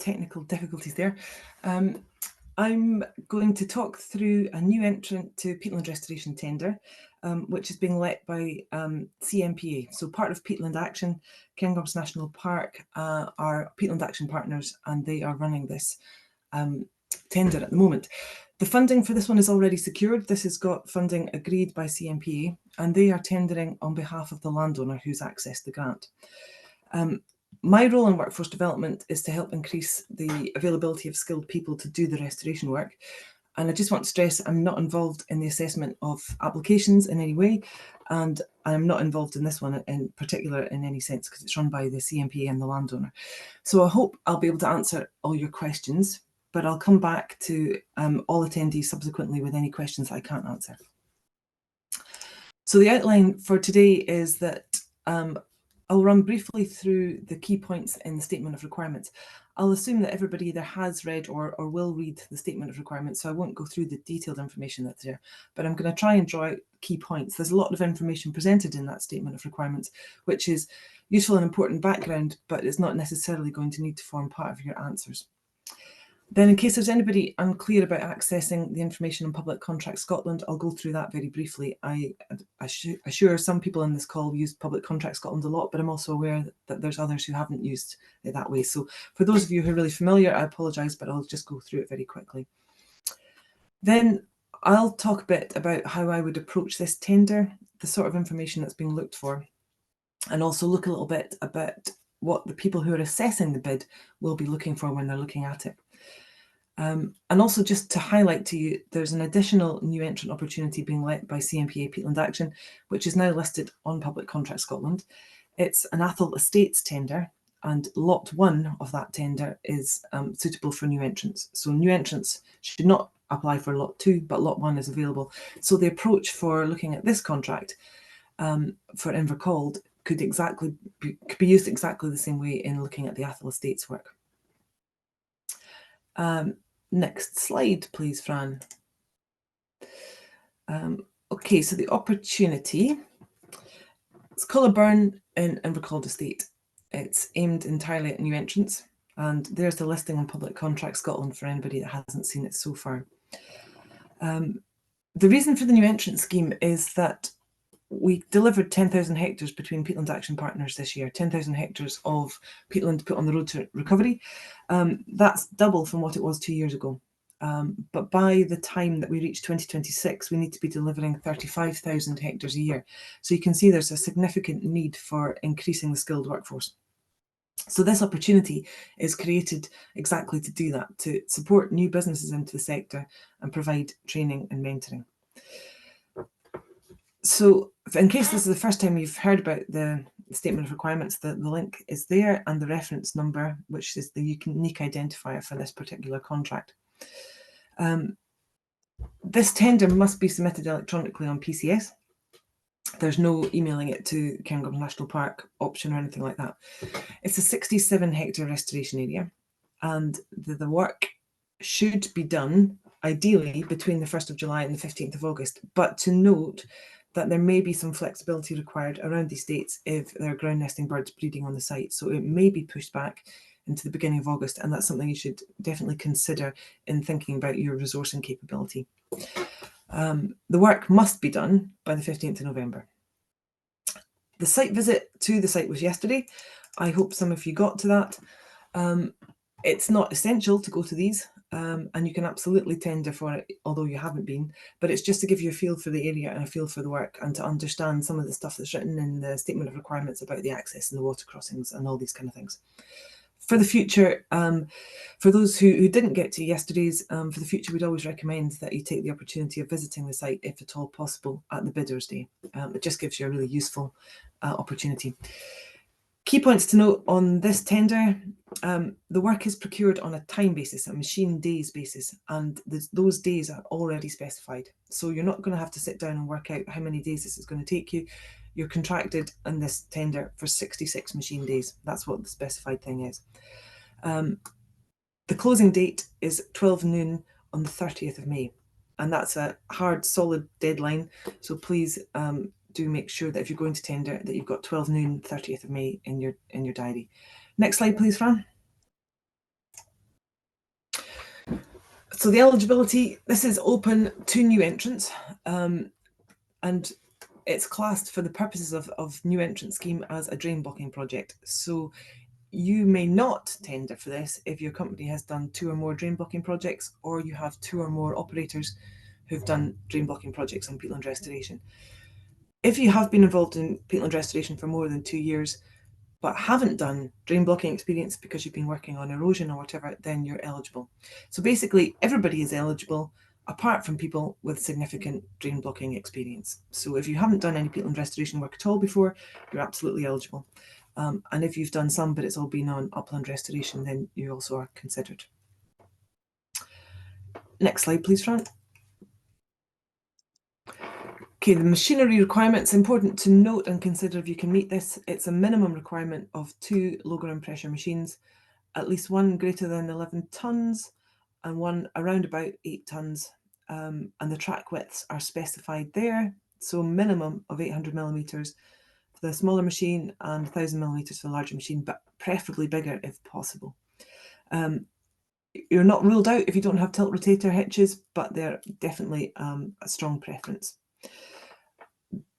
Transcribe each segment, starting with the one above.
technical difficulties there. I'm going to talk through a new entrant to peatland restoration tender, which is being let by CMPA. So part of Peatland Action, Cairngorms National Park are Peatland Action partners, and they are running this tender at the moment. The funding for this one is already secured. This has got funding agreed by CMPA, and they are tendering on behalf of the landowner who's accessed the grant. My role in workforce development is to help increase the availability of skilled people to do the restoration work. And I just want to stress I'm not involved in the assessment of applications in any way, and I'm not involved in this one in particular in any sense because it's run by the CMPA and the landowner. So I hope I'll be able to answer all your questions, but I'll come back to all attendees subsequently with any questions I can't answer. So the outline for today is that I'll run briefly through the key points in the Statement of Requirements. I'll assume that everybody either has read or will read the Statement of Requirements, so I won't go through the detailed information that's there, but I'm going to try and draw out key points. There's a lot of information presented in that Statement of Requirements, which is useful and important background, but it's not necessarily going to need to form part of your answers. Then, in case there's anybody unclear about accessing the information on Public Contract Scotland, I'll go through that very briefly. I assure some people in this call use Public Contract Scotland a lot, but I'm also aware that there's others who haven't used it that way. So for those of you who are really familiar, I apologise, but I'll just go through it very quickly. Then I'll talk a bit about how I would approach this tender, the sort of information that's being looked for, and also look a little bit about what the people who are assessing the bid will be looking for when they're looking at it. And also just to highlight to you, there's an additional new entrant opportunity being let by CMPA Peatland Action, which is now listed on Public Contract Scotland. It's an Athol Estates tender, and Lot 1 of that tender is suitable for new entrants. So new entrants should not apply for Lot 2, but Lot 1 is available. So the approach for looking at this contract for Invercauld could be used exactly the same way in looking at the Athol Estates work. Next slide, please, Fran. Okay, so the opportunity, it's Cullerburn in Invercauld Estate. It's aimed entirely at new entrants, and there's the listing on Public Contract Scotland for anybody that hasn't seen it so far. The reason for the new entrant scheme is that we delivered 10,000 hectares between Peatland Action partners this year, 10,000 hectares of peatland put on the road to recovery. That's double from what it was 2 years ago. But by the time that we reach 2026, we need to be delivering 35,000 hectares a year. So you can see there's a significant need for increasing the skilled workforce. So this opportunity is created exactly to do that, to support new businesses into the sector and provide training and mentoring. So in case this is the first time you've heard about the Statement of Requirements, the link is there, and the reference number, which is the unique identifier for this particular contract. This tender must be submitted electronically on PCS. There's no emailing it to Cairngorms National Park option or anything like that. It's a 67 hectare restoration area, and the work should be done ideally between the 1st of July and the 15th of August. But to note that there may be some flexibility required around these dates if there are ground nesting birds breeding on the site. So it may be pushed back into the beginning of August, and that's something you should definitely consider in thinking about your resourcing capability. The work must be done by the 15th of November. The site visit to the site was yesterday. I hope some of you got to that. It's not essential to go to these, and you can absolutely tender for it, although you haven't been, but it's just to give you a feel for the area and a feel for the work, and to understand some of the stuff that's written in the Statement of Requirements about the access and the water crossings and all these kind of things. For the future, for those who didn't get to yesterday's, for the future, we'd always recommend that you take the opportunity of visiting the site, if at all possible, at the Bidders' Day. It just gives you a really useful opportunity. Key points to note on this tender: the work is procured on a time basis, a machine days basis, and those days are already specified. So you're not going to have to sit down and work out how many days this is going to take you. You're contracted in this tender for 66 machine days. That's what the specified thing is. The closing date is 12 noon on the 30th of May, and that's a hard, solid deadline. So please do make sure that if you're going to tender, that you've got 12 noon, 30th of May in your diary. Next slide, please, Fran. So the eligibility, this is open to new entrants, and it's classed for the purposes of new entrant scheme as a drain blocking project. So you may not tender for this if your company has done 2 or more drain blocking projects, or you have 2 or more operators who've done drain blocking projects on peatland restoration. If you have been involved in peatland restoration for more than 2 years, but haven't done drain blocking experience because you've been working on erosion or whatever, then you're eligible. So basically, everybody is eligible, apart from people with significant drain blocking experience. So if you haven't done any peatland restoration work at all before, you're absolutely eligible. And if you've done some, but it's all been on upland restoration, then you also are considered. Next slide, please, Fran. Okay, the machinery requirements, important to note and consider if you can meet this. It's a minimum requirement of 2 low ground pressure machines, at least one greater than 11 tonnes and one around about 8 tonnes. And the track widths are specified there. So minimum of 800 millimetres for the smaller machine and 1000 millimetres for the larger machine, but preferably bigger if possible. You're not ruled out if you don't have tilt rotator hitches, but they're definitely a strong preference.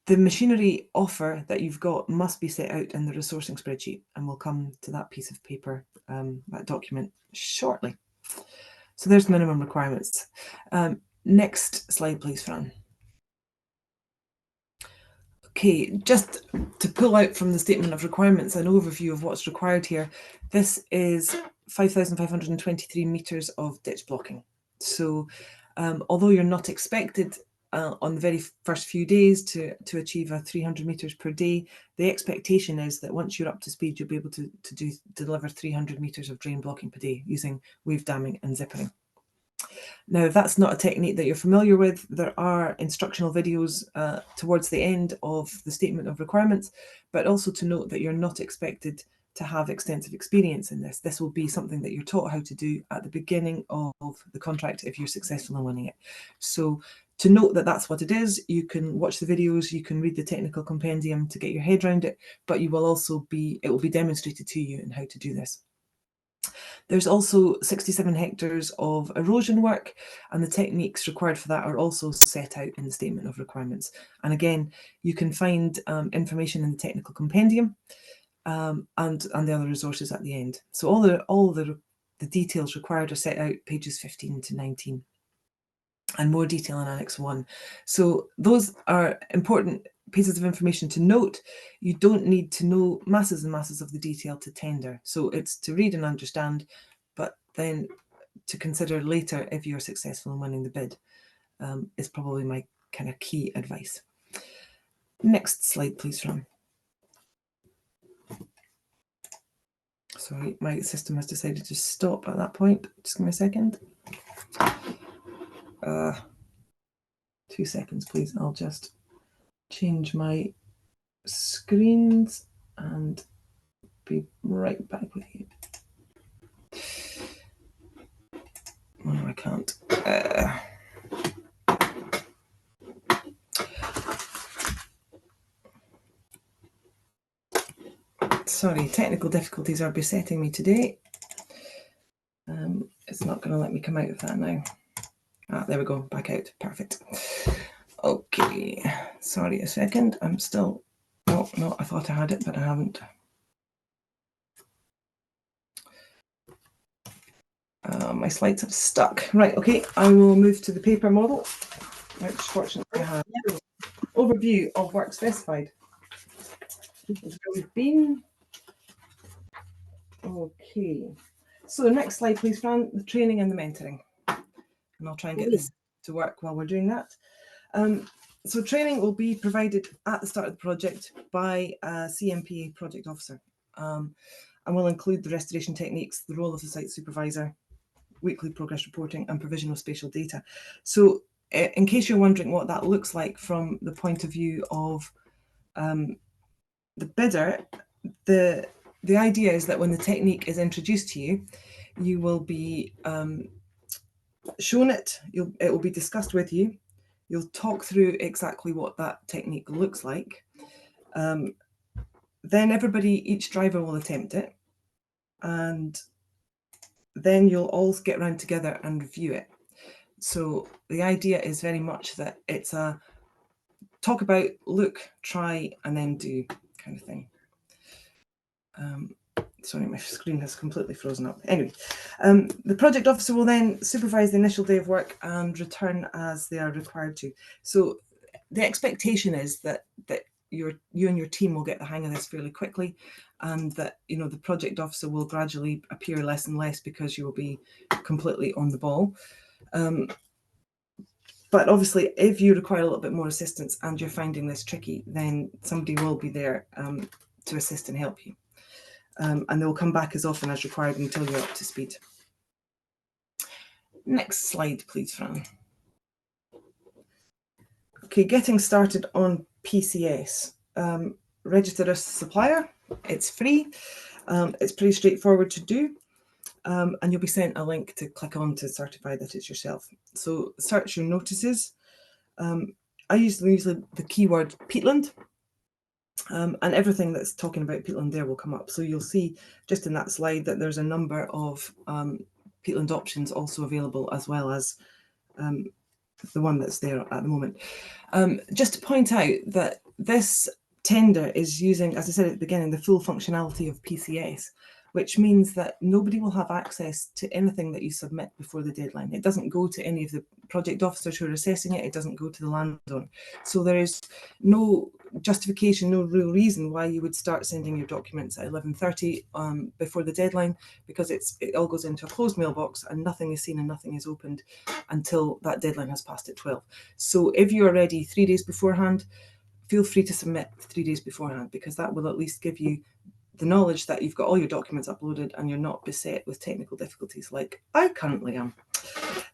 The machinery offer that you've got must be set out in the resourcing spreadsheet, and we'll come to that piece of paper, that document, shortly. So there's minimum requirements. Next slide, please, Fran. Okay, just to pull out from the statement of requirements an overview of what's required here. This is 5,523 metres of ditch blocking. So although you're not expected on the very first few days to achieve a 300 metres per day, the expectation is that once you're up to speed, you'll be able to deliver 300 metres of drain blocking per day using wave damming and zippering. Now, if that's not a technique that you're familiar with, there are instructional videos towards the end of the statement of requirements, but also to note that you're not expected to have extensive experience in this. This will be something that you're taught how to do at the beginning of the contract if you're successful in winning it. So to note that that's what it is, you can watch the videos, you can read the technical compendium to get your head around it, but you will also it will be demonstrated to you in how to do this. There's also 67 hectares of erosion work, and the techniques required for that are also set out in the statement of requirements. And again, you can find information in the technical compendium and the other resources at the end. So all the details required are set out pages 15 to 19. And more detail in Annex 1. So those are important pieces of information to note. You don't need to know masses and masses of the detail to tender. So it's to read and understand, but then to consider later if you're successful in winning the bid is probably my kind of key advice. Next slide, please, Fran. Sorry, my system has decided to stop at that point. Just give me a second. 2 seconds, please. I'll just change my screens and be right back with you. Oh, no, I can't. Sorry, technical difficulties are besetting me today. It's not going to let me come out of that now. There we go, back out. Perfect. Okay, sorry a second. I'm still... Oh, no, I thought I had it, but I haven't. My slides have stuck. Right, okay, I will move to the paper model, which fortunately I have. Overview of work specified. This is where we've been. Okay, so next slide, please, Fran, the training and the mentoring. And I'll try and get this to work while we're doing that. So training will be provided at the start of the project by a CMPA project officer, and will include the restoration techniques, the role of the site supervisor, weekly progress reporting, and provision of spatial data. So in case you're wondering what that looks like from the point of view of the bidder, the idea is that when the technique is introduced to you, you will be shown it, it will be discussed with you, you'll talk through exactly what that technique looks like. Then each driver will attempt it, and then you'll all get round together and review it. So the idea is very much that it's a talk about, look, try, and then do kind of thing. Sorry, my screen has completely frozen up. Anyway, the project officer will then supervise the initial day of work and return as they are required to. So the expectation is that you and your team will get the hang of this fairly quickly, and that the project officer will gradually appear less and less because you will be completely on the ball. But obviously, if you require a little bit more assistance and you're finding this tricky, then somebody will be there to assist and help you. And they will come back as often as required until you're up to speed. Next slide, please, Fran. Okay, getting started on PCS. Register as a supplier. It's free. It's pretty straightforward to do. And you'll be sent a link to click on to certify that it's yourself. So search your notices. I use usually the keyword peatland, and everything that's talking about peatland there will come up. So you'll see just in that slide that there's a number of peatland options also available, as well as the one that's there at the moment. Just to point out that this tender is using, as I said at the beginning, the full functionality of PCS, which means that nobody will have access to anything that you submit before the deadline. It doesn't go to any of the project officers who are assessing it. It doesn't go to the landowner. So there is no justification, no real reason why you would start sending your documents at 11:30 before the deadline, because it all goes into a closed mailbox and nothing is seen and nothing is opened until that deadline has passed at 12. So if you are ready 3 days beforehand, feel free to submit 3 days beforehand, because that will at least give you the knowledge that you've got all your documents uploaded and you're not beset with technical difficulties like I currently am.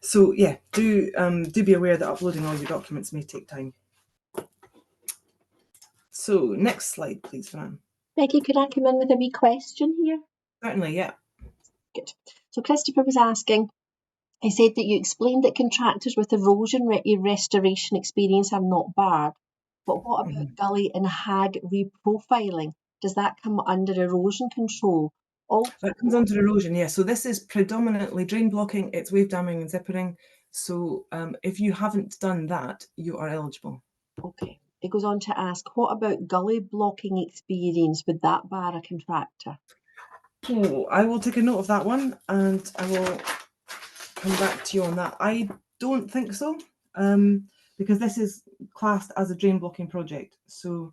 So yeah, do be aware that uploading all your documents may take time. So next slide, please, Fran. Becky, could I come in with a wee question here? Certainly, yeah. Good. So Christopher was asking, he said that you explained that contractors with erosion restoration experience are not barred, but what about gully and hag reprofiling? Does that come under erosion control? Also, that comes under erosion, yeah. So this is predominantly drain blocking, it's wave damming and zippering. So if you haven't done that, you are eligible. Okay. It goes on to ask, what about gully blocking experience? Would that bar a contractor? Oh, I will take a note of that one and I will come back to you on that. I don't think so, because this is classed as a drain blocking project. So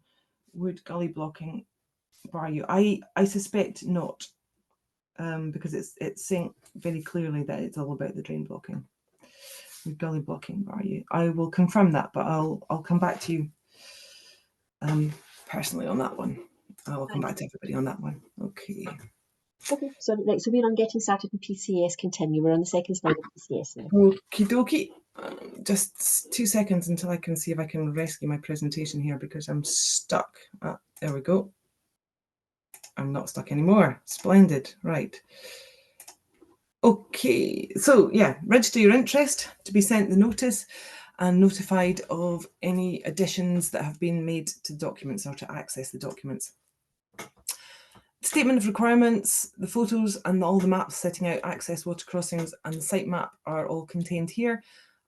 would gully blocking bar you? I suspect not, because it's saying very clearly that it's all about the drain blocking. Would gully blocking bar you? I will confirm that, but I'll come back to you personally on that one. I will come back to everybody on that one. Okay. Okay, so we're on getting started in PCS. Continue. We're on the second slide of PCS now. Okie dokie. Just 2 seconds until I can see if I can rescue my presentation here, because I'm stuck. There we go. I'm not stuck anymore. Splendid. Right. Okay. So yeah, register your interest to be sent the notice and notified of any additions that have been made to documents or to access the documents. Statement of requirements, the photos and all the maps setting out access water crossings and the site map are all contained here,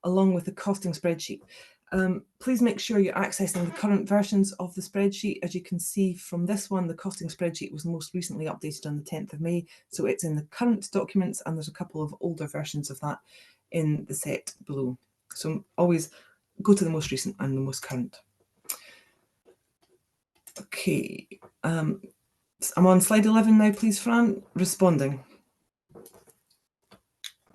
along with the costing spreadsheet. Please make sure you're accessing the current versions of the spreadsheet. As you can see from this one, the costing spreadsheet was most recently updated on the 10th of May, so it's in the current documents, and there's a couple of older versions of that in the set below. So always go to the most recent and the most current. Okay. I'm on slide 11 now, please, Fran. Responding.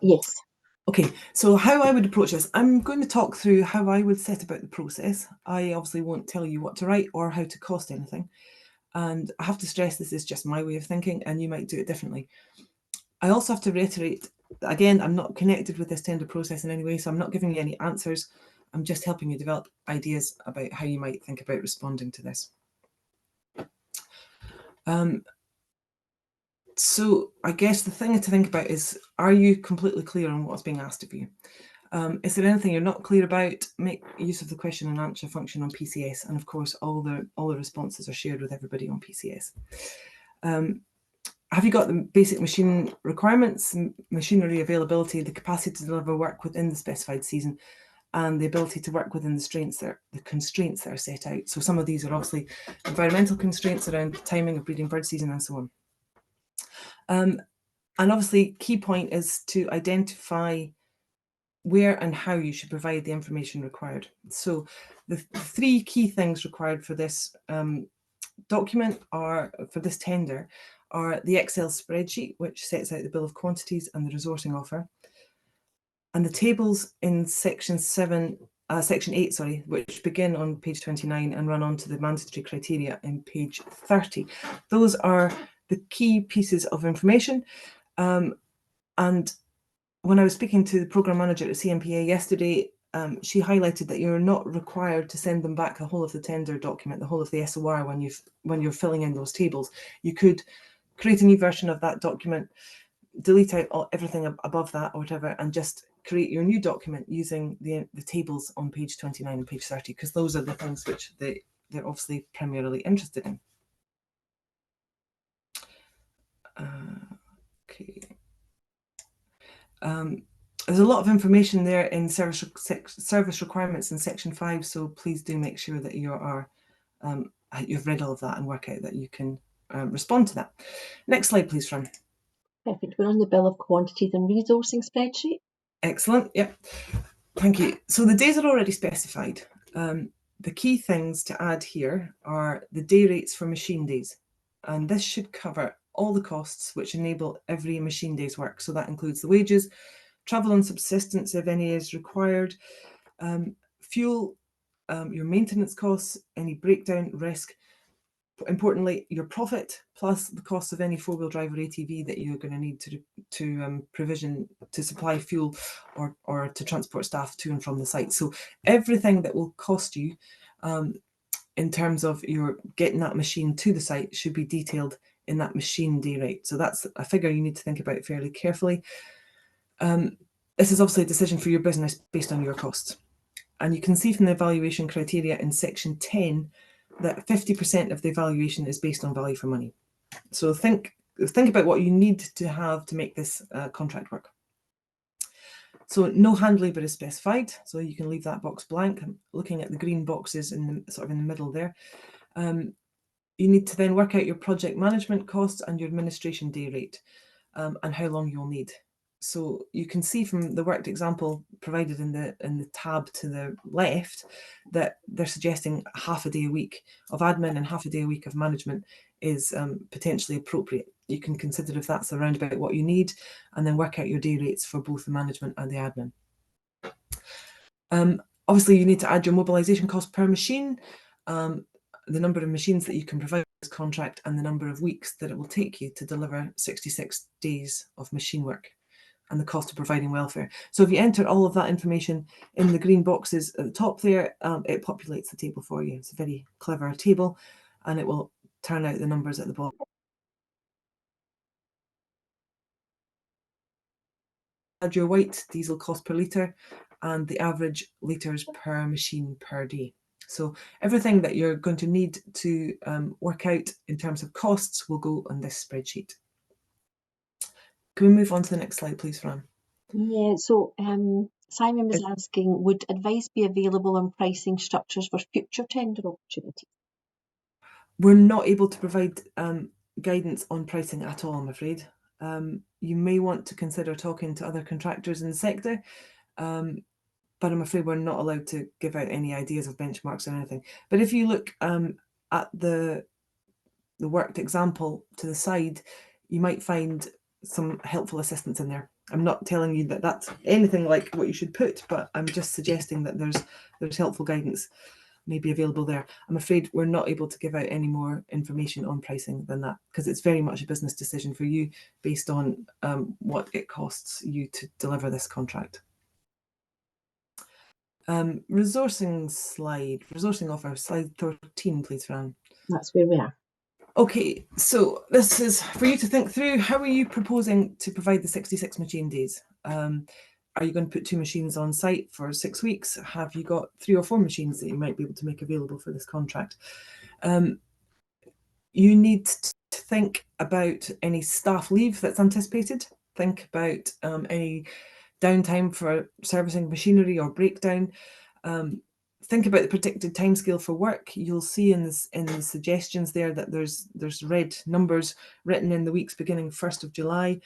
Yes. Okay, so how I would approach this, I'm going to talk through how I would set about the process. I obviously won't tell you what to write or how to cost anything. And I have to stress this is just my way of thinking, and you might do it differently. I also have to reiterate, again, I'm not connected with this tender process in any way, so I'm not giving you any answers. I'm just helping you develop ideas about how you might think about responding to this. So I guess the thing to think about is, are you completely clear on what's being asked of you? Is there anything you're not clear about? Make use of the question and answer function on PCS, and of course all the responses are shared with everybody on PCS. have you got the basic machine requirements, machinery availability, the capacity to deliver work within the specified season, and the ability to work within the constraints that are set out. So some of these are obviously environmental constraints around the timing of breeding bird season and so on. And obviously, key point is to identify where and how you should provide the information required. So the three key things required for this document for this tender are the Excel spreadsheet, which sets out the bill of quantities and the resourcing offer, and the tables in section 8, which begin on page 29 and run on to the mandatory criteria in page 30. Those are the key pieces of information. And when I was speaking to the program manager at CMPA yesterday, she highlighted that you're not required to send them back the whole of the tender document, the whole of the SOR when you're filling in those tables. You could create a new version of that document, delete out everything above that or whatever, and just create your new document using the tables on page 29 and page 30, because those are the things which they're obviously primarily interested in. Okay. There's a lot of information there in service requirements in section 5, so please do make sure that you've read all of that and work out that you can respond to that. Next slide, please, Fran. Perfect. We're on the bill of quantities and resourcing spreadsheet. Excellent. Yep. Thank you. So the days are already specified. The key things to add here are the day rates for machine days, and this should cover all the costs which enable every machine day's work. So that includes the wages, travel and subsistence if any is required, fuel, your maintenance costs, any breakdown risk, importantly, your profit plus the cost of any four-wheel drive or ATV that you're going to need to provision to supply fuel or to transport staff to and from the site. So everything that will cost you in terms of your getting that machine to the site should be detailed in that machine day rate. So that's a figure you need to think about fairly carefully. This is obviously a decision for your business based on your costs. And you can see from the evaluation criteria in section 10 that 50% of the evaluation is based on value for money. So think about what you need to have to make this contract work. So no hand labour is specified, so you can leave that box blank. I'm looking at the green boxes in the middle there. You need to then work out your project management costs and your administration day rate, and how long you'll need. So you can see from the worked example provided in the tab to the left that they're suggesting half a day a week of admin and half a day a week of management is potentially appropriate. You can consider if that's around about what you need, and then work out your day rates for both the management and the admin. Obviously, you need to add your mobilisation cost per machine, the number of machines that you can provide this contract, and the number of weeks that it will take you to deliver 66 days of machine work, and the cost of providing welfare. So if you enter all of that information in the green boxes at the top there, it populates the table for you. It's a very clever table, and it will turn out the numbers at the bottom. Add your white diesel cost per litre and the average litres per machine per day. So everything that you're going to need to work out in terms of costs will go on this spreadsheet. Can we move on to the next slide, please, Fran? Yeah, so Simon was asking, would advice be available on pricing structures for future tender opportunities? We're not able to provide guidance on pricing at all, I'm afraid. You may want to consider talking to other contractors in the sector, but I'm afraid we're not allowed to give out any ideas of benchmarks or anything. But if you look at the worked example to the side, you might find some helpful assistance in there. I'm not telling you that that's anything like what you should put, but I'm just suggesting that there's helpful guidance may be available there. I'm afraid we're not able to give out any more information on pricing than that, because it's very much a business decision for you based on what it costs you to deliver this contract. Resourcing offer, slide 13, please, Fran. That's where we are. Okay, so this is for you to think through. How are you proposing to provide the 66 machine days? Are you going to put 2 machines on site for 6 weeks? Have you got 3 or 4 machines that you might be able to make available for this contract? You need to think about any staff leave that's anticipated. Think about any downtime for servicing machinery or breakdown. Think about the predicted timescale for work. You'll see in the suggestions there that there's red numbers written in the weeks beginning 1st of July.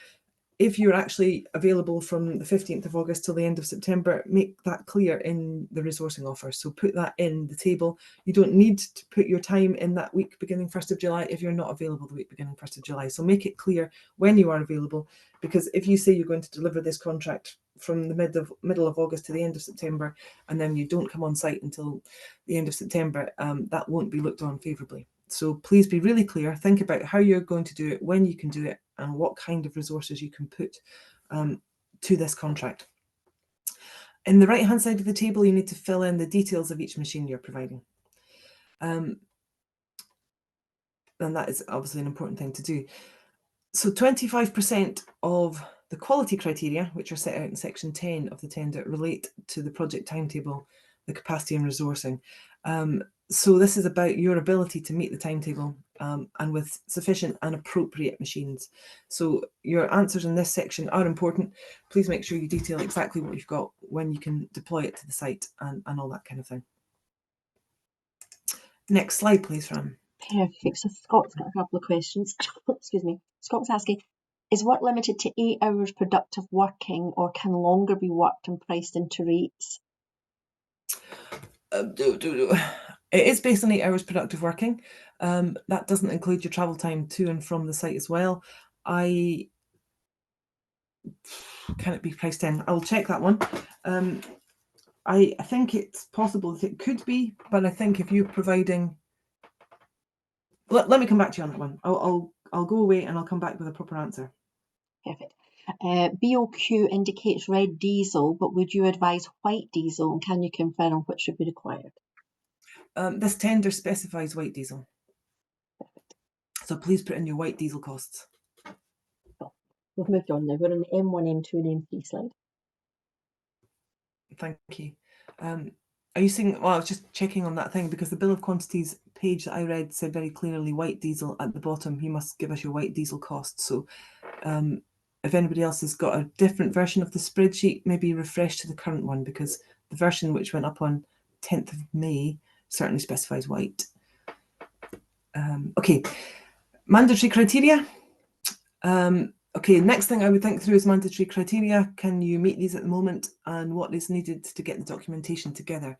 If you're actually available from the 15th of August till the end of September, make that clear in the resourcing offer. So put that in the table. You don't need to put your time in that week beginning 1st of July if you're not available the week beginning 1st of July. So make it clear when you are available, because if you say you're going to deliver this contract from the middle of August to the end of September, and then you don't come on site until the end of September, that won't be looked on favourably. So please be really clear. Think about how you're going to do it, when you can do it, and what kind of resources you can put to this contract. In the right-hand side of the table, you need to fill in the details of each machine you're providing. And that is obviously an important thing to do. So 25% of the quality criteria, which are set out in section 10 of the tender, relate to the project timetable, the capacity and resourcing. So this is about your ability to meet the timetable and with sufficient and appropriate machines. So your answers in this section are important. Please make sure you detail exactly what you've got, when you can deploy it to the site, and all that kind of thing. Next slide, please, Fran. Perfect. So Scott's got a couple of questions. Excuse me. Scott's asking, is work limited to 8 hours productive working, or can longer be worked and priced into rates? It is based on 8 hours productive working. That doesn't include your travel time to and from the site as well. Can it be priced in? I'll check that one. I think it's possible that it could be, but I think if you're providing... Let me come back to you on that one. I'll go away and I'll come back with a proper answer. Perfect. BOQ indicates red diesel, but would you advise white diesel, and can you confirm which should be required? This tender specifies white diesel. Perfect. So please put in your white diesel costs. Cool. We've moved on now. We're on the M1, M2 and M3 slide. Thank you. Are you seeing... Well, I was just checking on that thing, because the bill of quantities page that I read said very clearly white diesel at the bottom. You must give us your white diesel costs. So if anybody else has got a different version of the spreadsheet, maybe refresh to the current one, because the version which went up on 10th of May certainly specifies white. Okay, mandatory criteria. Okay, next thing I would think through is mandatory criteria. Can you meet these at the moment, and what is needed to get the documentation together?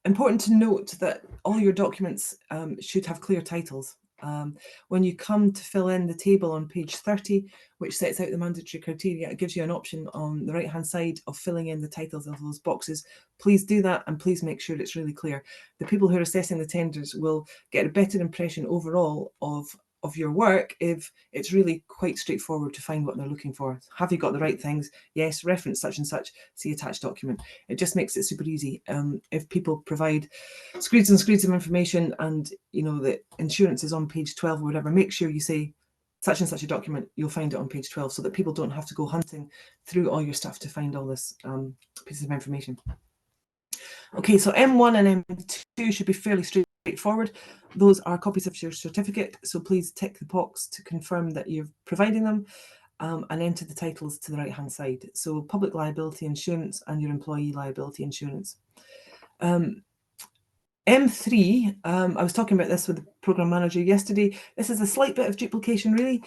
Important to note that all your documents should have clear titles. When you come to fill in the table on page 30, which sets out the mandatory criteria, it gives you an option on the right-hand side of filling in the titles of those boxes. Please do that, and please make sure it's really clear. The people who are assessing the tenders will get a better impression overall of your work if it's really quite straightforward to find what they're looking for. Have you got the right things? Yes, reference such and such, see attached document. It just makes it super easy. If people provide screeds and screeds of information, and you know the insurance is on page 12 or whatever, make sure you say such and such a document. You'll find it on page 12, so that people don't have to go hunting through all your stuff to find all this pieces of information. Okay, so M1 and M2 should be fairly straightforward. Those are copies of your certificate, so please tick the box to confirm that you're providing them, and enter the titles to the right-hand side. So public liability insurance and your employee liability insurance. M3, I was talking about this with the programme manager yesterday. This is a slight bit of duplication, really,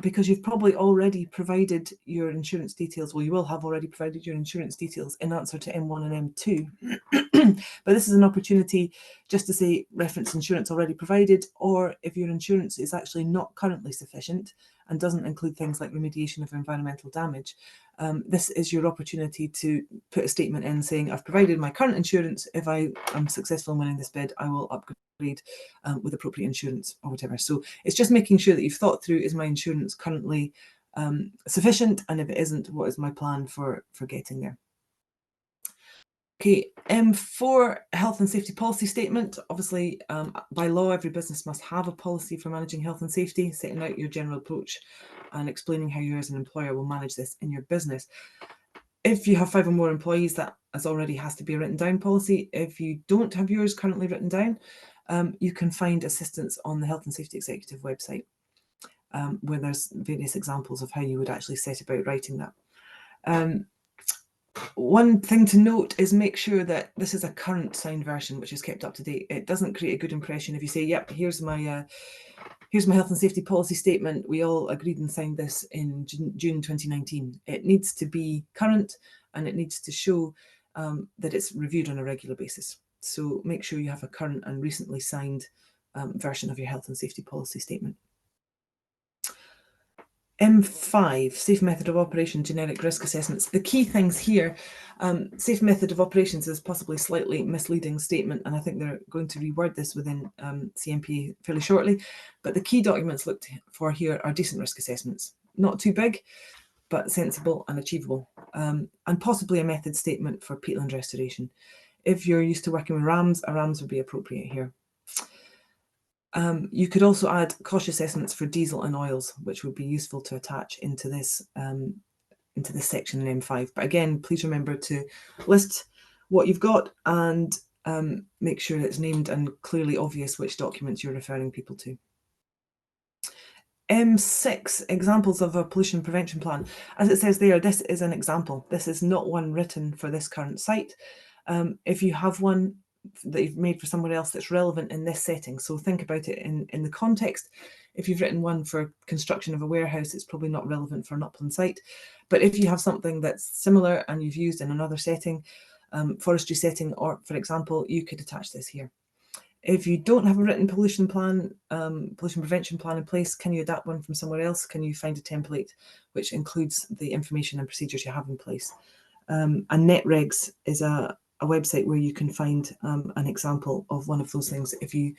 because you've probably already provided your insurance details. Well, you will have already provided your insurance details in answer to M1 and M2. But this is an opportunity just to say reference insurance already provided, or if your insurance is actually not currently sufficient and doesn't include things like remediation of environmental damage, this is your opportunity to put a statement in saying, I've provided my current insurance. If I am successful in winning this bid, I will upgrade with appropriate insurance or whatever. So it's just making sure that you've thought through, is my insurance currently sufficient? And if it isn't, what is my plan for getting there? Okay, M4, health and safety policy statement. Obviously, by law, every business must have a policy for managing health and safety, setting out your general approach and explaining how you as an employer will manage this in your business. If you have 5 or more employees, that as already has to be a written down policy. If you don't have yours currently written down, you can find assistance on the Health and Safety Executive website, where there's various examples of how you would actually set about writing that. One thing to note is make sure that this is a current signed version, which is kept up to date. It doesn't create a good impression if you say, yep, here's my health and safety policy statement. We all agreed and signed this in June 2019. It needs to be current, and it needs to show that it's reviewed on a regular basis. So make sure you have a current and recently signed version of your health and safety policy statement. M5, safe method of operation, generic risk assessments. The key things here, safe method of operations is possibly a slightly misleading statement, and I think they're going to reword this within CMP fairly shortly. But the key documents looked for here are decent risk assessments. Not too big, but sensible and achievable. And possibly a method statement for peatland restoration. If you're used to working with RAMs, a RAMs would be appropriate here. You could also add cost assessments for diesel and oils, which would be useful to attach into this section in M5. But again, please remember to list what you've got and make sure it's named and clearly obvious which documents you're referring people to. M6, examples of a pollution prevention plan. As it says there, this is an example. This is not one written for this current site. If you have one that you've made for somewhere else that's relevant in this setting, so think about it in the context. If you've written one for construction of a warehouse, it's probably not relevant for an upland site. But if you have something that's similar and you've used in another setting, forestry setting, or for example, you could attach this here. If you don't have a written pollution prevention plan in place, can you adapt one from somewhere else? Can you find a template which includes the information and procedures you have in place? And NetRegs is a website where you can find an example of one of those things if you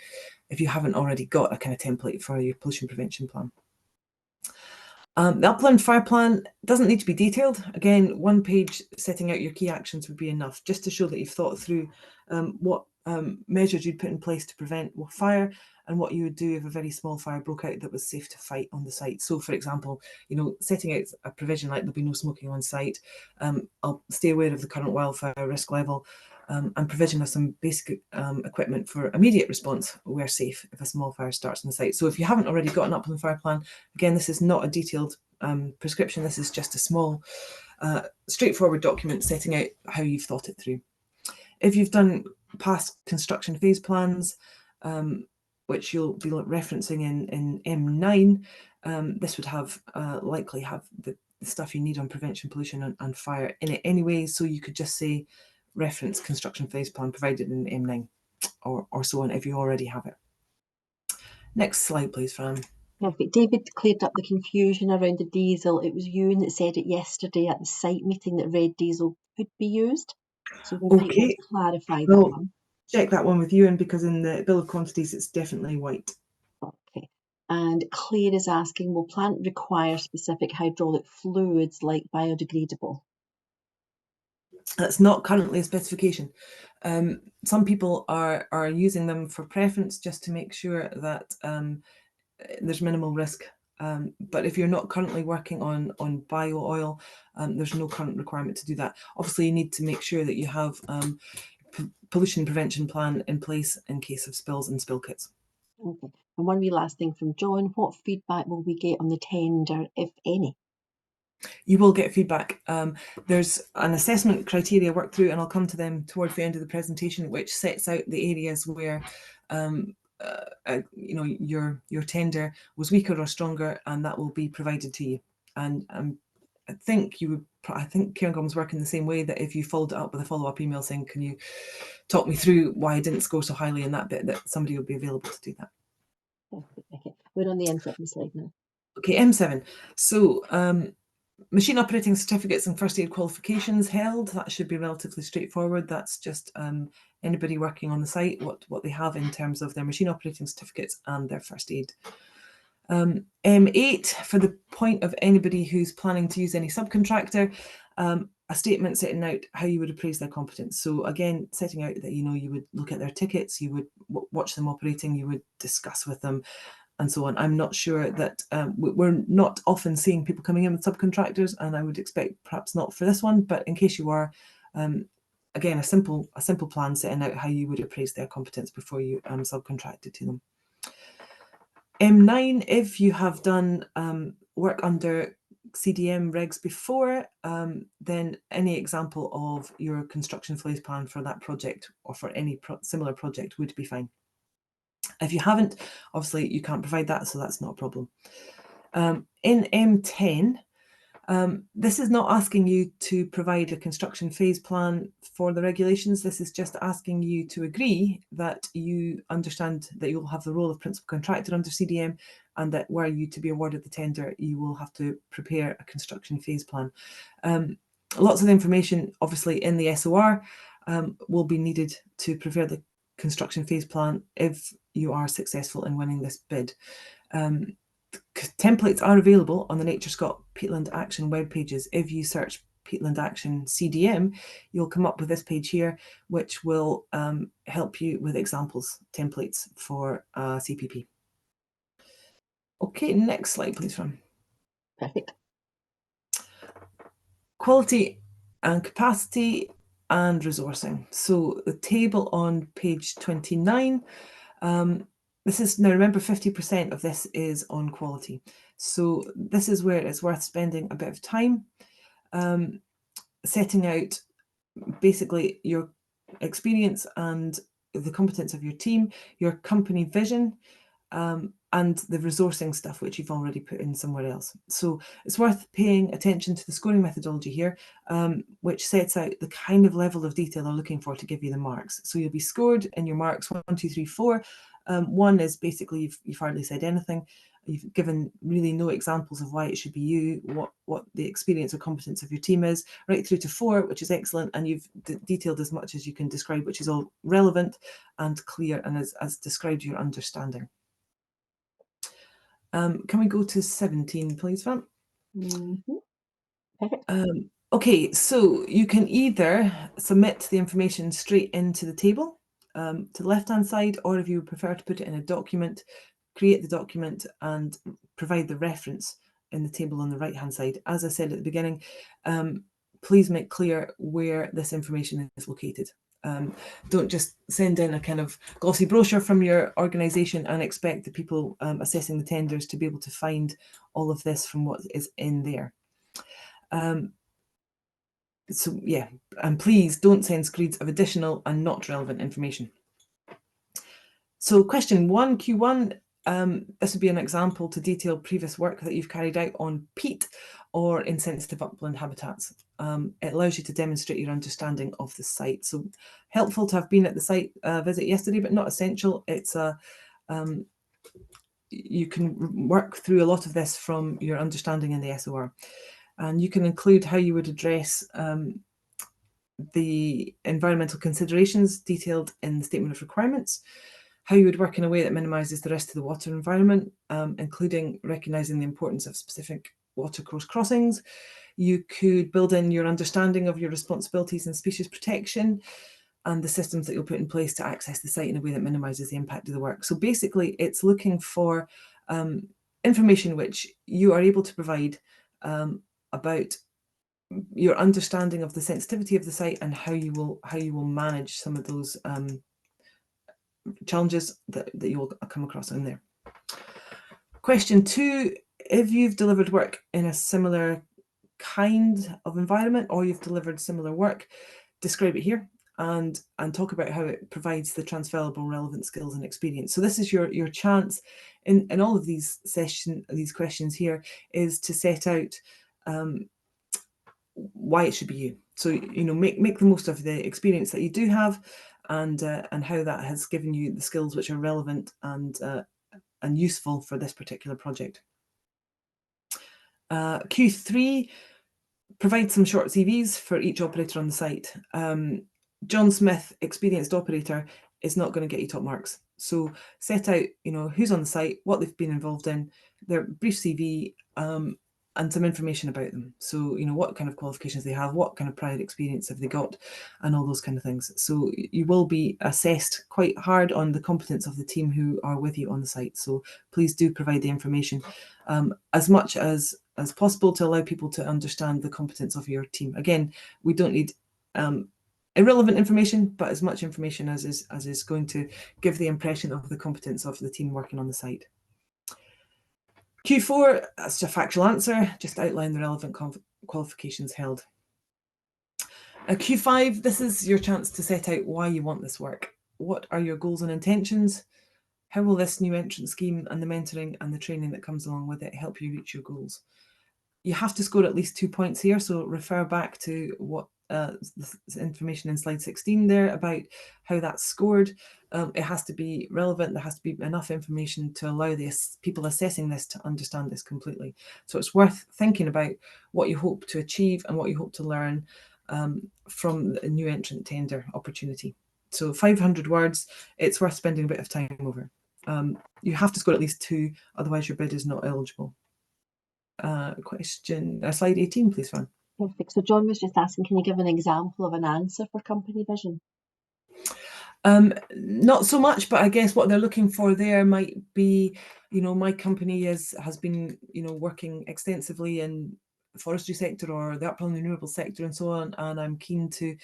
haven't already got a kind of template for your pollution prevention plan. The upland fire plan doesn't need to be detailed. Again, one page setting out your key actions would be enough, just to show that you've thought through what measures you'd put in place to prevent fire and what you would do if a very small fire broke out that was safe to fight on the site. So, for example, setting out a provision like there'll be no smoking on site, I'll stay aware of the current wildfire risk level, and provision of some basic equipment for immediate response where safe if a small fire starts on the site. So if you haven't already got an upland fire plan, again, this is not a detailed prescription. This is just a small, straightforward document setting out how you've thought it through. If you've done past construction phase plans, which you'll be referencing in M9, this would likely have the stuff you need on prevention, pollution and fire in it anyway. So you could just say reference construction phase plan provided in M9 or so on if you already have it. Next slide, please, Fran. Perfect. David cleared up the confusion around the diesel. It was Ewan that said it yesterday at the site meeting that red diesel could be used. So we might want to clarify that one. Check that one with Ewan, because in the bill of quantities it's definitely white. Okay. And Claire is asking, will plant require specific hydraulic fluids like biodegradable? That's not currently a specification. Some people are using them for preference just to make sure that there's minimal risk. But if you're not currently working on bio oil, there's no current requirement to do that. Obviously, you need to make sure that you have pollution prevention plan in place in case of spills and spill kits. Okay. And one wee last thing from John, what feedback will we get on the tender, if any? You will get feedback. There's an assessment criteria worked through, and I'll come to them towards the end of the presentation, which sets out the areas where your tender was weaker or stronger, and that will be provided to you. And I think Cairngorm was working the same way, that if you followed it up with a follow-up email saying, can you talk me through why I didn't score so highly in that bit, that somebody will be available to do that. Okay. We're on the M7 slide now. Okay, M7. So machine operating certificates and first aid qualifications held. That should be relatively straightforward. That's just anybody working on the site, what they have in terms of their machine operating certificates and their first aid. M8, for the point of anybody who's planning to use any subcontractor, a statement setting out how you would appraise their competence. So again, setting out that you would look at their tickets, you would watch them operating, you would discuss with them, and so on. I'm not sure that we're not often seeing people coming in with subcontractors, and I would expect perhaps not for this one, but in case you are, again, a simple plan setting out how you would appraise their competence before you subcontracted to them. M9, if you have done work under CDM regs before, then any example of your construction phase plan for that project or for any similar project would be fine. If you haven't, obviously you can't provide that, so that's not a problem. In M10, this is not asking you to provide a construction phase plan for the regulations. This is just asking you to agree that you understand that you'll have the role of principal contractor under CDM, and that were you to be awarded the tender, you will have to prepare a construction phase plan. Lots of information, obviously, in the SOR will be needed to prepare the construction phase plan if you are successful in winning this bid. Templates are available on the Nature Scot Peatland Action web pages. If you search Peatland Action CDM, you'll come up with this page here, which will help you with examples, templates for CPP. Okay, next slide, please, Fran. Perfect. Quality and capacity and resourcing. So the table on page 29, this is, now remember, 50% of this is on quality. So this is where it's worth spending a bit of time setting out basically your experience and the competence of your team, your company vision, and the resourcing stuff, which you've already put in somewhere else. So it's worth paying attention to the scoring methodology here, which sets out the kind of level of detail they're looking for to give you the marks. So you'll be scored in your marks 1, 2, 3, 4. 1 is basically you've hardly said anything. You've given really no examples of why it should be you, what the experience or competence of your team is, right through to 4, which is excellent, and you've detailed as much as you can describe, which is all relevant and clear and as described your understanding. Can we go to 17, please, Van? Perfect. Okay, so you can either submit the information straight into the table to the left-hand side, or if you prefer to put it in a document, create the document and provide the reference in the table on the right-hand side. As I said at the beginning, please make clear where this information is located. Don't just send in a kind of glossy brochure from your organisation and expect the people assessing the tenders to be able to find all of this from what is in there. So yeah, and please don't send screeds of additional and not relevant information. So question 1, Q1, this would be an example to detail previous work that you've carried out on peat or in sensitive upland habitats. It allows you to demonstrate your understanding of the site. So helpful to have been at the site visit yesterday, but not essential. It's you can work through a lot of this from your understanding in the SOR. And you can include how you would address the environmental considerations detailed in the Statement of Requirements, how you would work in a way that minimises the risk to the water environment, including recognising the importance of specific watercourse crossings. You could build in your understanding of your responsibilities in species protection and the systems that you'll put in place to access the site in a way that minimises the impact of the work. So basically, it's looking for information which you are able to provide about your understanding of the sensitivity of the site and how you will manage some of those challenges that you will come across in there. Question 2, if you've delivered work in a similar kind of environment or you've delivered similar work, describe it here and talk about how it provides the transferable relevant skills and experience. So this is your chance in all of these questions here is to set out why it should be you. So, you know, make the most of the experience that you do have and how that has given you the skills which are relevant and useful for this particular project. Q3, provide some short CVs for each operator on the site. John Smith, experienced operator, is not going to get you top marks. So set out, you know, who's on the site, what they've been involved in, their brief CV, and some information about them. So, you know, what kind of qualifications they have, what kind of prior experience have they got, and all those kind of things. So you will be assessed quite hard on the competence of the team who are with you on the site. So please do provide the information as much as possible to allow people to understand the competence of your team. Again, we don't need irrelevant information, but as much information as is going to give the impression of the competence of the team working on the site. Q4, that's a factual answer, just outline the relevant qualifications held. Q5, this is your chance to set out why you want this work. What are your goals and intentions? How will this new entrant scheme and the mentoring and the training that comes along with it help you reach your goals? You have to score at least 2 points here, so refer back to what information in slide 16 there about how that's scored. It has to be relevant. There has to be enough information to allow the people assessing this to understand this completely. So it's worth thinking about what you hope to achieve and what you hope to learn from the new entrant tender opportunity. So 500 words, it's worth spending a bit of time over. You have to score at least 2, otherwise your bid is not eligible. Slide 18, please, Fran. Perfect. So John was just asking, can you give an example of an answer for company vision? Not so much, but I guess what they're looking for there might be, my company has been, working extensively in the forestry sector or the upland renewable sector and so on, and I'm keen to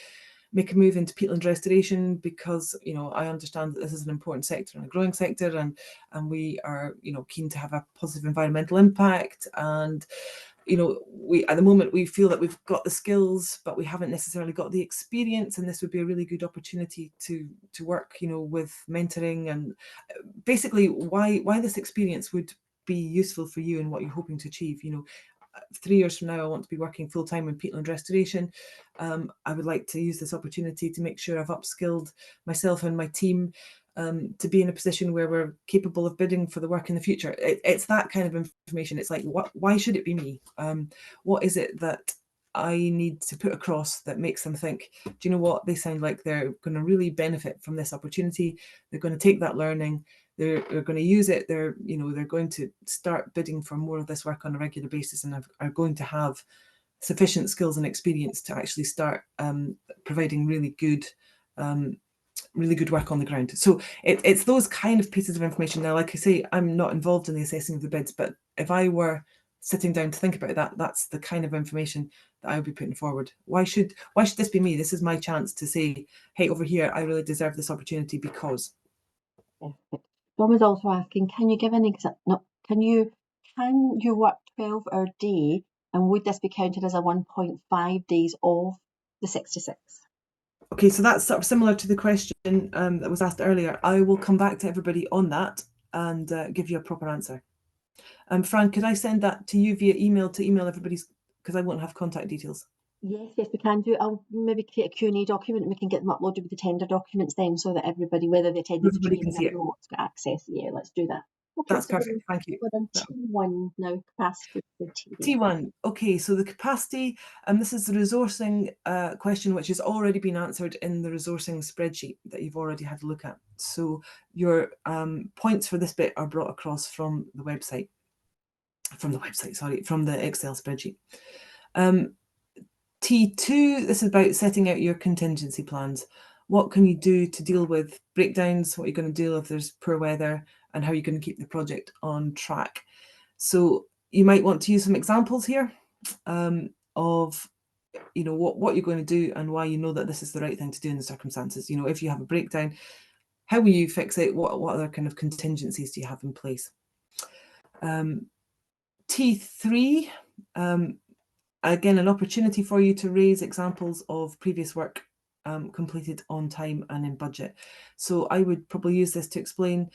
make a move into peatland restoration because, I understand that this is an important sector and a growing sector, and we are, keen to have a positive environmental impact. And we at the moment we feel that we've got the skills, but we haven't necessarily got the experience, and this would be a really good opportunity to work, with mentoring and basically why this experience would be useful for you and what you're hoping to achieve. 3 years from now, I want to be working full-time in peatland restoration. I would like to use this opportunity to make sure I've upskilled myself and my team to be in a position where we're capable of bidding for the work in the future. It's that kind of information. It's like, why should it be me? What is it that I need to put across that makes them think, do you know what, they sound like they're going to really benefit from this opportunity. They're going to take that learning, they're going to use it, they're going to start bidding for more of this work on a regular basis, and are going to have sufficient skills and experience to actually start providing really good work on the ground. So it's those kind of pieces of information. Now, like I say, I'm not involved in the assessing of the bids, but if I were sitting down to think about that, that's the kind of information that I would be putting forward. Why should this be me? This is my chance to say, hey, over here, I really deserve this opportunity because. Perfect. John was also asking, can you give an example? No, can you work 12-hour day, and would this be counted as a 1.5 days of the 66? Okay, so that's sort of similar to the question that was asked earlier. I will come back to everybody on that and give you a proper answer. Fran, could I send that to you via email to email everybody's, because I won't have contact details? Yes, we can do. I'll maybe create a Q&A document and we can get them uploaded with the tender documents then, so that everybody, whether they attended the Everybody can training see or it. not, has got access. Yeah, let's do that. Okay, That's so perfect. Thank you. we're on T1 now, capacity criteria. T1. Okay, so the capacity, this is the resourcing question, which has already been answered in the resourcing spreadsheet that you've already had a look at. So your points for this bit are brought across from the website. From the Excel spreadsheet. T2, this is about setting out your contingency plans. What can you do to deal with breakdowns? What are you going to do if there's poor weather? And how are you going to keep the project on track? So you might want to use some examples here of what you're going to do and why you know that this is the right thing to do in the circumstances. If you have a breakdown, how will you fix it? What other kind of contingencies do you have in place? T3, again, an opportunity for you to raise examples of previous work completed on time and in budget. So I would probably use this to explain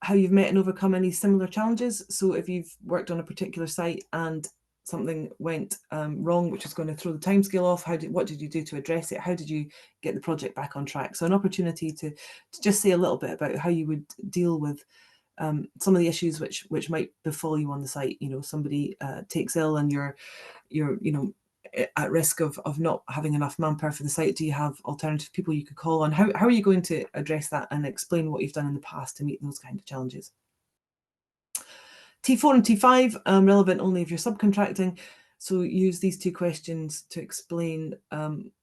how you've met and overcome any similar challenges. So if you've worked on a particular site and something went wrong, which is going to throw the timescale off, what did you do to address it? How did you get the project back on track? So an opportunity to just say a little bit about how you would deal with some of the issues which might befall you on the site. Somebody takes ill and you're at risk of not having enough manpower for the site. Do you have alternative people you could call on? How are you going to address that and explain what you've done in the past to meet those kind of challenges? T4 and T5, relevant only if you're subcontracting. So use these two questions to explain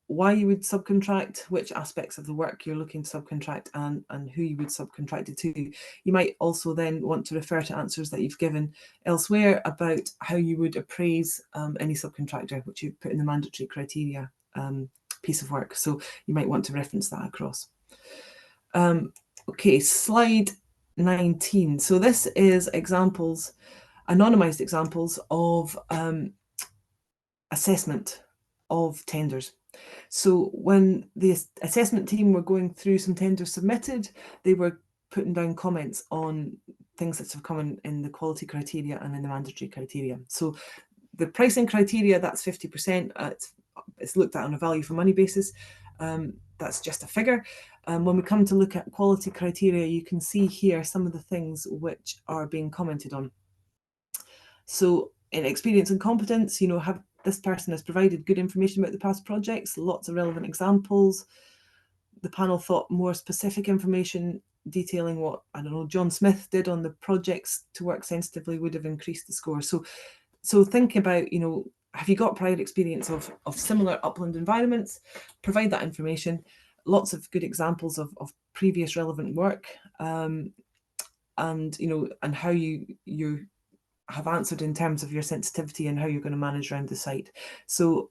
why you would subcontract, which aspects of the work you're looking to subcontract, and who you would subcontract it to. You might also then want to refer to answers that you've given elsewhere about how you would appraise any subcontractor, which you've put in the mandatory criteria piece of work. So you might want to reference that across. Okay, slide 19. So this is examples, anonymized examples of assessment of tenders. So when the assessment team were going through some tenders submitted, they were putting down comments on things that have come in the quality criteria and in the mandatory criteria. So the pricing criteria, that's 50%. It's looked at on a value for money basis. That's just a figure. When we come to look at quality criteria, you can see here some of the things which are being commented on. So in experience and competence, this person has provided good information about the past projects, lots of relevant examples. The panel thought more specific information detailing what, I don't know, John Smith did on the projects to work sensitively would have increased the score. So think about, have you got prior experience of similar upland environments? Provide that information. Lots of good examples of previous relevant work, and how you have answered in terms of your sensitivity and how you're going to manage around the site. So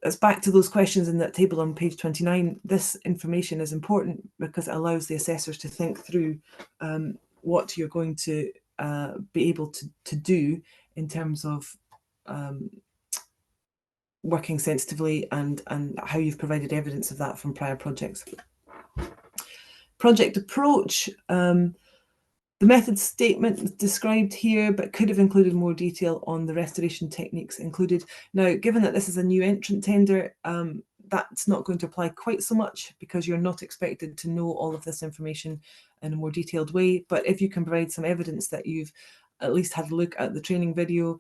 it's back to those questions in that table on page 29. This information is important because it allows the assessors to think through what you're going to be able to do in terms of working sensitively and how you've provided evidence of that from prior projects. Project approach. The method statement is described here, but could have included more detail on the restoration techniques included. Now, given that this is a new entrant tender, that's not going to apply quite so much because you're not expected to know all of this information in a more detailed way. But if you can provide some evidence that you've at least had a look at the training video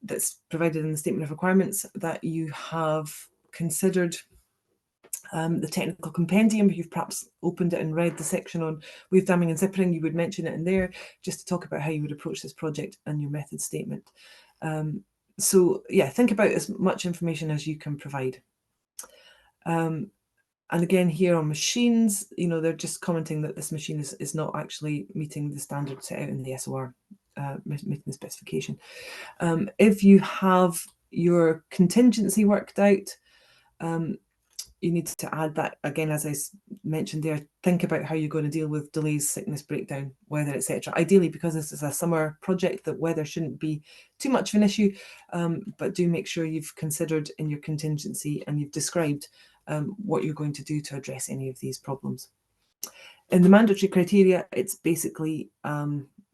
that's provided in the statement of requirements, that you have considered the technical compendium, you've perhaps opened it and read the section on wave damming and zippering, you would mention it in there just to talk about how you would approach this project and your method statement. So yeah, think about as much information as you can provide. And again, here on machines, they're just commenting that this machine is not actually meeting the standard set out in the SOR, meeting the specification. If you have your contingency worked out, you need to add that, again, as I mentioned there, think about how you're going to deal with delays, sickness, breakdown, weather, etc. Ideally, because this is a summer project, that weather shouldn't be too much of an issue, but do make sure you've considered in your contingency and you've described what you're going to do to address any of these problems. In the mandatory criteria, it's basically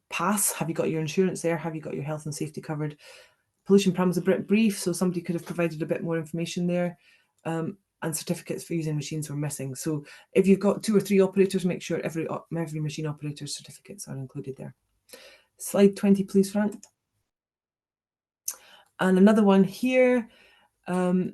pass. Have you got your insurance there? Have you got your health and safety covered? Pollution parameters a bit brief, so somebody could have provided a bit more information there. And certificates for using machines were missing. So if you've got 2 or 3 operators, make sure every machine operator's certificates are included there. Slide 20, please, Frank. And another one here. So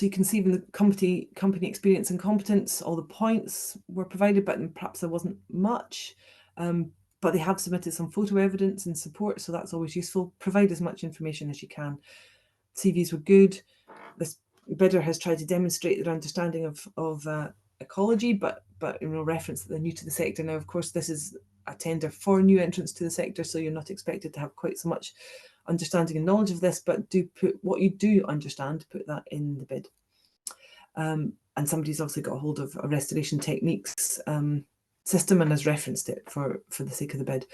you can see in the company experience and competence, all the points were provided, but perhaps there wasn't much. But they have submitted some photo evidence and support, so that's always useful. Provide as much information as you can. CVs were good. This bidder has tried to demonstrate their understanding of ecology, but reference that they're new to the sector. Now, of course, this is a tender for new entrants to the sector, so you're not expected to have quite so much understanding and knowledge of this, but do put what you do understand, put that in the bid. And somebody's obviously got a hold of a restoration techniques system and has referenced it for the sake of the bid.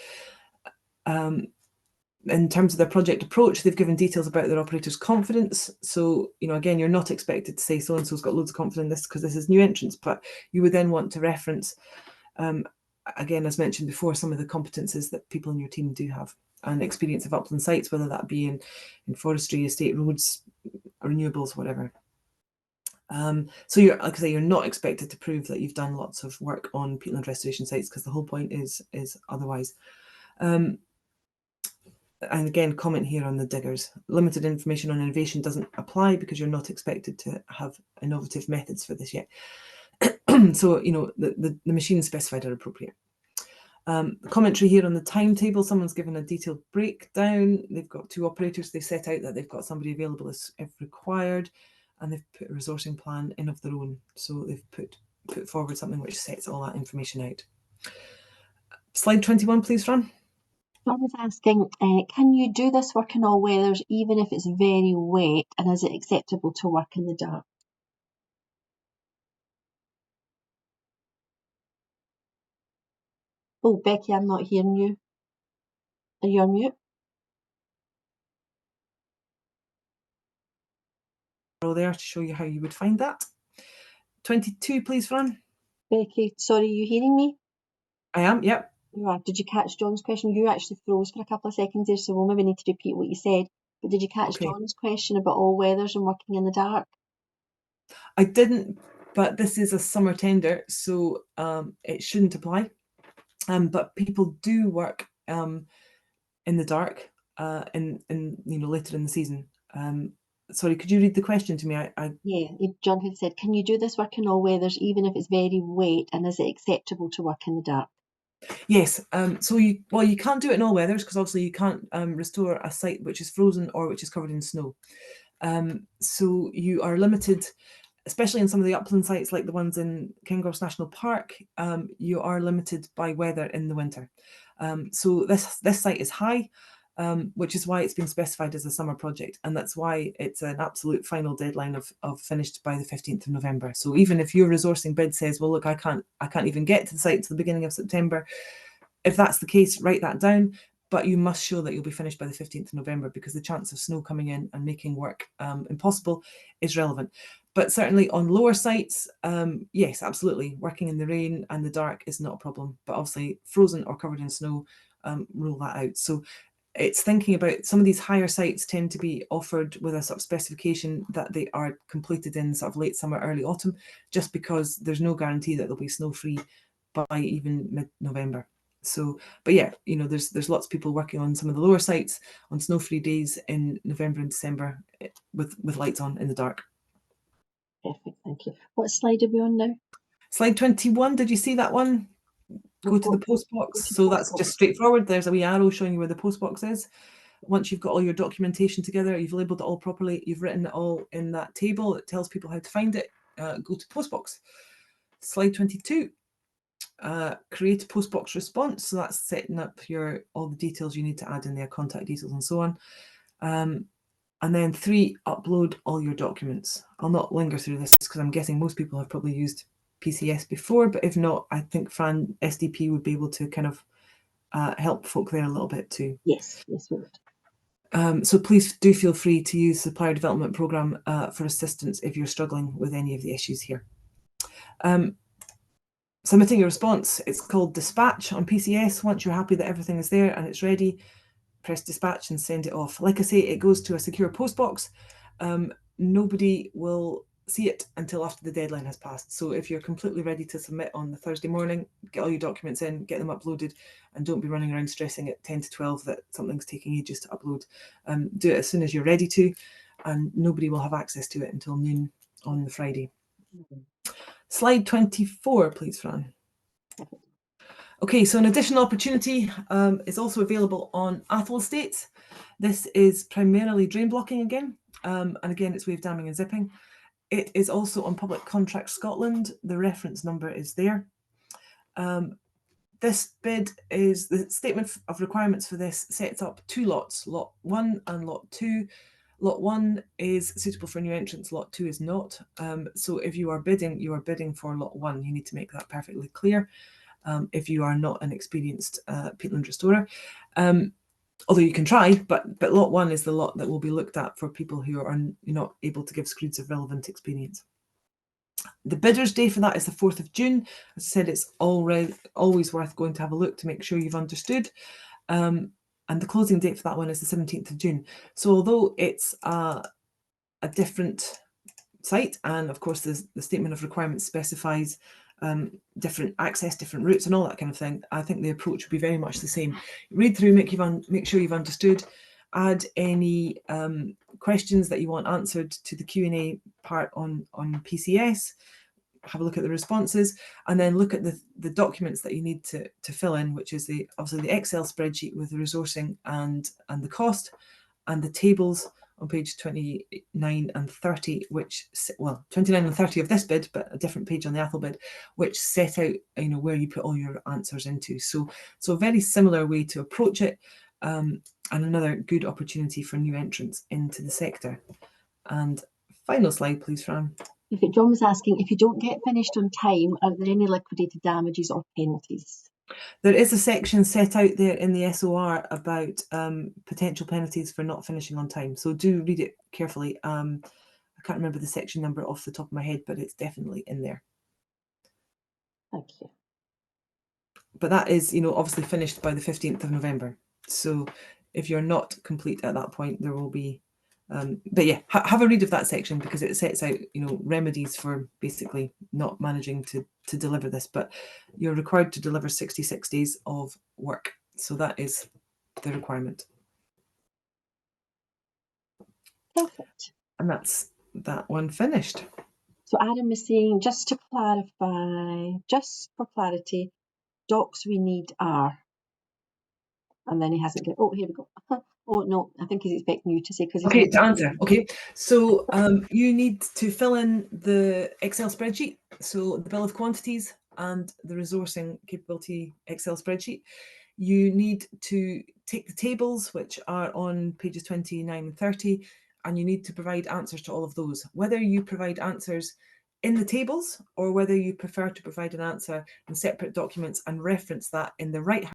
In terms of their project approach, they've given details about their operator's confidence. So, again, you're not expected to say so-and-so's got loads of confidence in this because this is new entrants, but you would then want to reference, again, as mentioned before, some of the competences that people in your team do have and experience of upland sites, whether that be in forestry, estate roads, renewables, whatever. So you're, like I say, you're not expected to prove that you've done lots of work on peatland restoration sites because the whole point is otherwise. And again, comment here on the diggers. Limited information on innovation doesn't apply because you're not expected to have innovative methods for this yet. So, the machines specified are appropriate. Commentary here on the timetable. Someone's given a detailed breakdown. They've got 2 operators. They set out that they've got somebody available if required, and they've put a resourcing plan in of their own. So they've put forward something which sets all that information out. Slide 21, please, Fran. John was asking, can you do this work in all weathers, even if it's very wet, and is it acceptable to work in the dark? Oh, Becky, I'm not hearing you. Are you on mute? There to show you how you would find that. 22, please, Fran. Becky, sorry, are you hearing me? I am, yep. You are. Did you catch John's question? You actually froze for a couple of seconds there, so we'll maybe need to repeat what you said. But did you catch Okay. John's question about all weathers and working in the dark? I didn't, but this is a summer tender, so it shouldn't apply. But people do work in the dark in later in the season. Sorry, could you read the question to me? Yeah, John had said, can you do this work in all weathers, even if it's very wet, and is it acceptable to work in the dark? Yes. So you can't do it in all weathers because obviously you can't restore a site which is frozen or which is covered in snow. So you are limited, especially in some of the upland sites like the ones in Kingross National Park. You are limited by weather in the winter. So this site is high, which is why it's been specified as a summer project, and that's why it's an absolute final deadline of finished by the 15th of November. So even if your resourcing bid says, well, look, I can't even get to the site to the beginning of September, if that's the case, write that down. But you must show that you'll be finished by the 15th of November because the chance of snow coming in and making work impossible is relevant. But certainly on lower sites, yes, absolutely. Working in the rain and the dark is not a problem. But obviously frozen or covered in snow, rule that out. So it's thinking about some of these higher sites tend to be offered with a sort of specification that they are completed in sort of late summer, early autumn, just because there's no guarantee that they'll be snow free by even mid-November. So, but yeah, there's lots of people working on some of the lower sites on snow-free days in November and December with lights on in the dark. Perfect, thank you. What slide are we on now? Slide 21, did you see that one? Go to the post box. So that's just straightforward. There's a wee arrow showing you where the post box is. Once you've got all your documentation together, you've labelled it all properly, you've written it all in that table, it tells people how to find it, go to post box. Slide 22. Create a post box response. So that's setting up all the details you need to add in there, contact details and so on. And then 3, upload all your documents. I'll not linger through this because I'm guessing most people have probably used PCS before, but if not, I think Fran SDP would be able to kind of help folk there a little bit too. Yes, we would. So please do feel free to use the Supplier Development Programme for assistance if you're struggling with any of the issues here. Submitting a response, it's called dispatch on PCS. Once you're happy that everything is there and it's ready, press dispatch and send it off. Like I say, it goes to a secure post box. Nobody will see it until after the deadline has passed. So if you're completely ready to submit on the Thursday morning, get all your documents in, get them uploaded, and don't be running around stressing at 10 to 12 that something's taking ages to upload. Do it as soon as you're ready to, and nobody will have access to it until noon on the Friday. Slide 24, please, Fran. Okay, so an additional opportunity is also available on Athol Estates. This is primarily drain blocking again, and again, it's wave damming and zipping. It is also on Public Contract Scotland. The reference number is there. This bid is the statement of requirements for this sets up 2 lots, Lot 1 and Lot 2. Lot 1 is suitable for new entrants, Lot 2 is not. So if you are bidding for Lot 1. You need to make that perfectly clear. If you are not an experienced peatland restorer. Although you can try, but Lot 1 is the lot that will be looked at for people who are not able to give screeds of relevant experience. The bidder's day for that is the 4th of June. As I said, it's always worth going to have a look to make sure you've understood. And the closing date for that one is the 17th of June. So although it's a different site, and of course the statement of requirements specifies different access, different routes and all that kind of thing, I think the approach would be very much the same. Read through, make sure you've understood, add any questions that you want answered to the Q&A part on PCS, have a look at the responses, and then look at the documents that you need to fill in, which is obviously the Excel spreadsheet with the resourcing and the cost, and the tables on page 29 and 30, which, well, 29 and 30 of this bid, but a different page on the Athol bid, which set out, where you put all your answers into. So a very similar way to approach it, and another good opportunity for new entrants into the sector. And final slide, please, Fran. John was asking, if you don't get finished on time, are there any liquidated damages or penalties? There is a section set out there in the SOR about potential penalties for not finishing on time. So do read it carefully. I can't remember the section number off the top of my head, but it's definitely in there. Thank you. But that is, obviously finished by the 15th of November. So if you're not complete at that point, there will be... but yeah, have a read of that section, because it sets out, remedies for basically not managing to deliver this. But you're required to deliver 66 days of work. So that is the requirement. Perfect. And that's that one finished. So Adam is saying, just to clarify, just for clarity, docs we need are... And then he hasn't got... Oh, here we go. Oh, no, I think he's expecting you to say... because Okay, to answer. Okay, so you need to fill in the Excel spreadsheet, so the bill of quantities and the resourcing capability Excel spreadsheet. You need to take the tables, which are on pages 29 and 30, and you need to provide answers to all of those. Whether you provide answers in the tables or whether you prefer to provide an answer in separate documents and reference that in the right